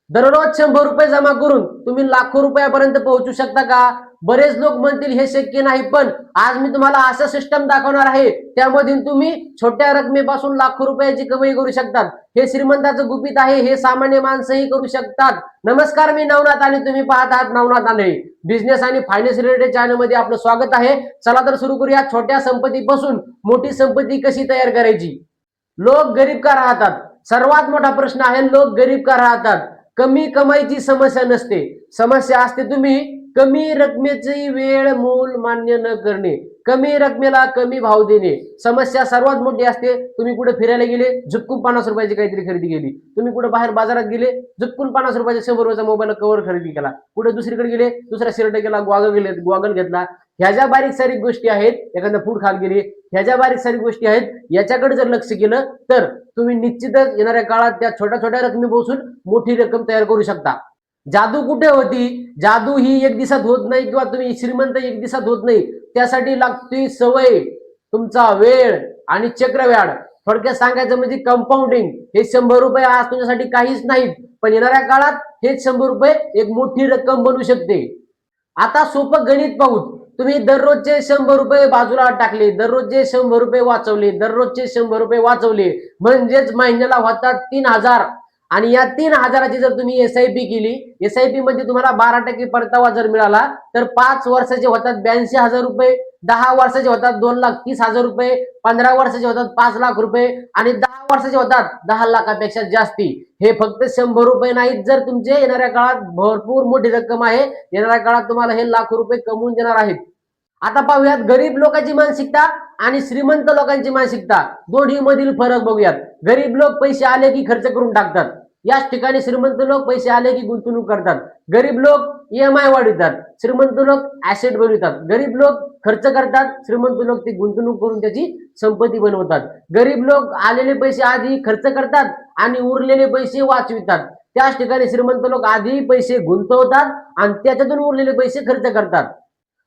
दररोज 100 रुपये जमा करून तुम्ही लाखो रुपयापर्यंत पोहोचू शकता का? बरेच लोक म्हणतील हे शक्य नाही, पण आज मी तुम्हाला असं सिस्टम दाखवणार आहे त्यामध्ये तुम्ही छोट्या रकमेपासून लाखो रुपयाची कमाई करू शकतात. हे श्रीमंताचं गुपित आहे, हे सामान्य माणसंही करू शकतात. नमस्कार, मी नवनाथ आणि तुम्ही पाहत आहात नवनाथ आंधळे. बिझनेस आणि फायनान्स रिलेटेड चॅनल मध्ये आपलं स्वागत आहे. चला तर सुरू करूया. छोट्या संपत्तीपासून मोठी संपत्ती कशी तयार करायची. लोक गरीब का राहतात? सर्वात मोठा प्रश्न आहे, लोक गरीब का राहतात? कमी कमाईची समस्या नसते, समस्या असते तुम्ही कमी रकमेची वेळ मूल मान्य न करणे, कमी रकमेला कमी भाव देणे. समस्या सर्वात मोठी असते, तुम्ही कुठे फिरायला गेले, झुटकून 50 रुपयाची काहीतरी खरेदी केली. तुम्ही कुठे बाहेर बाजारात गेले, झुटकून 50 रुपयाचा 100 रुपयाचा मोबाईल कव्हर खरेदी केला. कुठे दुसरीकडे गेले, दुसरा शर्ट गेला, गॉगल घेतला. ह्या ज्या बारीक सारीक गोष्टी आहेत, एखादा फूड खाल गेले, ह्या ज्या बारीक सारीक गोष्टी आहेत, याच्याकडे जर लक्ष केलं तर तुम्ही निश्चितच येणाऱ्या काळात त्या छोट्या छोट्या रकमेपासून मोठी रक्कम तयार करू शकता. जादू कुठे होती? जादू ही एक दिवसात होत नाही किंवा तुम्ही श्रीमंत एक दिवसात होत नाही. त्यासाठी लागते सवय, तुमचा वेळ आणि चक्रव्याढ. थोडक्यात सांगायचं म्हणजे कंपाऊंडिंग. हे 100 रुपये आज तुमच्यासाठी काहीच नाहीत, पण येणाऱ्या काळात हेच 100 रुपये एक मोठी रक्कम बनू शकते. आता सोपं गणित पाहू. तुम्ही दररोजचे 100 रुपये बाजूला टाकले, दररोजचे 100 रुपये वाचवले, दररोजचे 100 रुपये वाचवले, म्हणजेच महिन्याला होतात 3,000. आणि या 3,000ची जर तुम्ही SIP केली, SIP मध्ये तुम्हाला 12% परतावा जर मिळाला तर 5 वर्षाचे होतात 82,000 रुपये, 10 वर्षाचे होतात 2,30,000 रुपये, 15 वर्षाचे होतात 5,00,000 रुपये आणि 10 वर्षाचे होतात 10 लाखापेक्षा जास्ती. हे फक्त 100 रुपये नाहीत, जर तुमचे येणाऱ्या काळात भरपूर मोठी रक्कम आहे, येणाऱ्या काळात तुम्हाला हे लाखो रुपये कमवून देणार आहेत. आता पाहूयात गरीब लोकांची मानसिकता आणि श्रीमंत लोकांची मानसिकता, दोन्ही मधील फरक बघूयात. गरीब लोक पैसे आले की खर्च करून टाकतात, याच ठिकाणी श्रीमंत लोक पैसे आले की गुंतवणूक करतात. गरीब लोक EMI वाढवतात, श्रीमंत लोक ऍसेट बनवतात. गरीब लोक खर्च करतात, श्रीमंत लोक ती गुंतवणूक करून त्याची संपत्ती बनवतात. गरीब लोक आलेले पैसे आधी खर्च करतात आणि उरलेले पैसे वाचवितात. त्याच ठिकाणी श्रीमंत लोक आधी पैसे गुंतवतात आणि त्याच्यातून उरलेले पैसे खर्च करतात.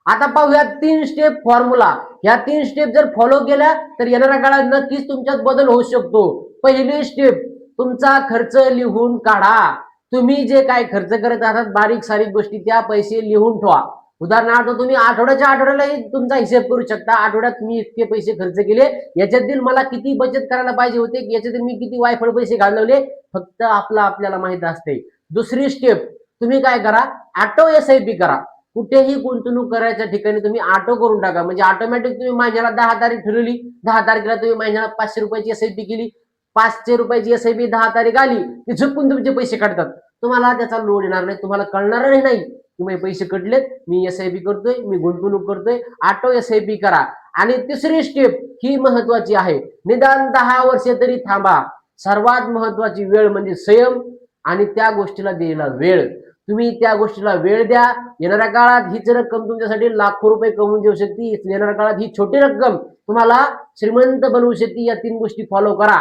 आता पाहूया 3 स्टेप फॉर्म्युला. या 3 स्टेप जर फॉलो केल्या तर येणाऱ्या काळात नक्कीच तुमच्यात बदल होऊ शकतो. पहिली स्टेप, तुमचा खर्च लिहून काढा. तुम्ही जे काय खर्च करत आहात बारीक सारीक गोष्टी, त्या पैसे लिहून ठेवा. उदाहरणार्थ तुम्ही आठवड्याच्या आठवड्यालाही तुमचा हिशेब करू शकता. आठवड्यात मी इतके पैसे खर्च केले, याच्यातील मला किती बचत करायला पाहिजे होते, याच्यातील मी किती वायफळ पैसे घालवले, फक्त आपल्याला माहित असते. दुसरी स्टेप, तुम्ही काय करा, ऑटो SIP करा. कुठेही गुंतवणूक करायच्या ठिकाणी तुम्ही ऑटो करून टाका, म्हणजे ऑटोमॅटिक तुम्ही महिन्याला 10 तारीख ठरवली, 10 तारखेला तुम्ही महिन्याला 500 रुपयाची SIP केली, 500 रुपयाची SIP 10 तारीख आली की झुकून तुमचे पैसे काढतात. तुम्हाला त्याचा लोड येणार नाही, तुम्हाला कळणारही नाही की माझे पैसे कटलेत, मी SIP करतोय, मी गुंतवणूक करतोय. ऑटो SIP करा. आणि तिसरी स्टेप ही महत्वाची आहे, निदान 10 वर्षे तरी थांबा. सर्वात महत्वाची वेळ म्हणजे संयम आणि त्या गोष्टीला दिलेला वेळ. तुम्ही त्या गोष्टीला वेळ द्या. येणाऱ्या काळात हीच रक्कम तुमच्यासाठी लाखो रुपये कमवून देऊ शकते. येणाऱ्या काळात ही छोटी रक्कम तुम्हाला श्रीमंत बनवू शकते. या 3 गोष्टी फॉलो करा.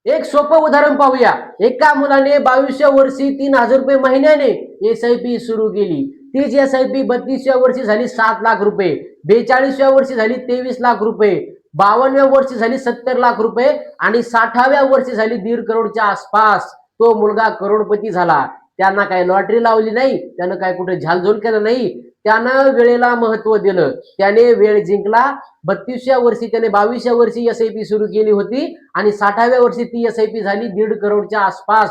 एक सोपं उदाहरण पाहूया. एका मुलाने 22व्या वर्षी 3,000 रुपये महिन्याने SIP सुरू केली. तीच SIP 32व्या वर्षी झाली 7 लाख रुपये, 42व्या वर्षी झाली 23 लाख रुपये, 52व्या वर्षी झाली 70 लाख रुपये आणि 60व्या वर्षी झाली 1.5 करोडच्या आसपास. तो मुलगा करोडपती झाला. त्यांना काय लॉटरी लावली नाही, त्यानं काय कुठे झालझोल केलं नाही, त्यानं वेळेला महत्व दिलं, त्याने वेळ जिंकला. 32व्या वर्षी त्याने 22व्या वर्षी SIP सुरू केली होती आणि 60व्या वर्षी ती SIP झाली 1.5 करोडच्या आसपास.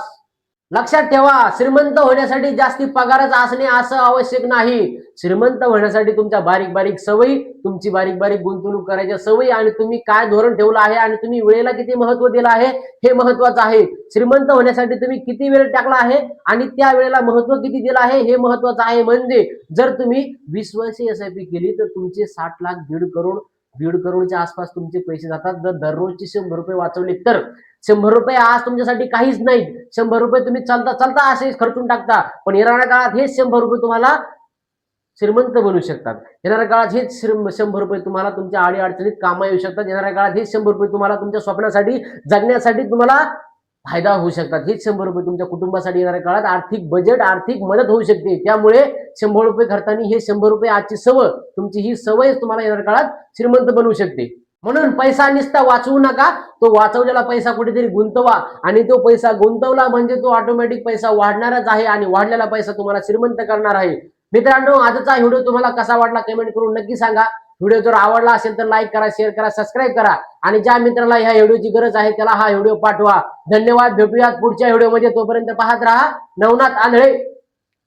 लक्षात ठेवा, श्रीमंत होण्यासाठी जास्ती पगारच असणे असं आवश्यक नाही. श्रीमंत होण्यासाठी तुमच्या बारीक बारीक सवयी, तुमची बारीक बारीक गुंतवणूक करायच्या सवयी आणि तुम्ही काय धोरण ठेवलं आहे आणि तुम्ही वेळेला किती महत्व दिलं आहे हे महत्वाचं आहे. श्रीमंत होण्यासाठी तुम्ही किती वेळ टाकला आहे आणि त्या वेळेला महत्व किती दिलं आहे हे महत्वाचं आहे. म्हणजे जर तुम्ही 20 वर्षे SIP केली तर तुमचे 60 लाख 1.5 करोडच्या आसपास तुमचे पैसे जातात. जर दररोजचे 100 रुपये वाचवले तर 100 रुपये आज तुमच्यासाठी काहीच नाही. 100 रुपये तुम्ही चालता चालता असे खर्चून टाकता, पण येणाऱ्या काळात हेच 100 रुपये तुम्हाला श्रीमंत बनवू शकतात. येणाऱ्या काळात हेच 100 रुपये तुम्हाला तुमच्या अडीअडचणीत कामा येऊ शकतात. येणाऱ्या काळात हेच 100 रुपये तुम्हाला तुमच्या स्वप्नासाठी जगण्यासाठी तुम्हाला फायदा होऊ शकतात. हेच 100 रुपये तुमच्या कुटुंबासाठी येणाऱ्या काळात आर्थिक बजेट, आर्थिक मदत होऊ शकते. त्यामुळे 100 रुपये खर्चानी हे 100 रुपये आजची सवय, तुमची ही सवय तुम्हाला येणाऱ्या काळात श्रीमंत बनवू शकते. म्हणून पैसा नुसता वाचवू नका, तो वाचवलेला पैसा कुठेतरी गुंतवा आणि तो पैसा गुंतवला म्हणजे तो ऑटोमॅटिक पैसा वाढणारच आहे आणि वाढलेला पैसा तुम्हाला श्रीमंत करणार आहे. मित्रांनो, आजचा व्हिडिओ तुम्हाला कसा वाटला कमेंट करून नक्की सांगा. व्हिडिओ जर आवडला असेल तर लाईक करा, शेअर करा, सबस्क्राईब करा आणि ज्या मित्राला ह्या व्हिडिओची गरज आहे त्याला हा व्हिडिओ पाठवा. धन्यवाद. भेटूयात पुढच्या व्हिडिओमध्ये. तोपर्यंत पाहत राहा नवनाथ आंधळे.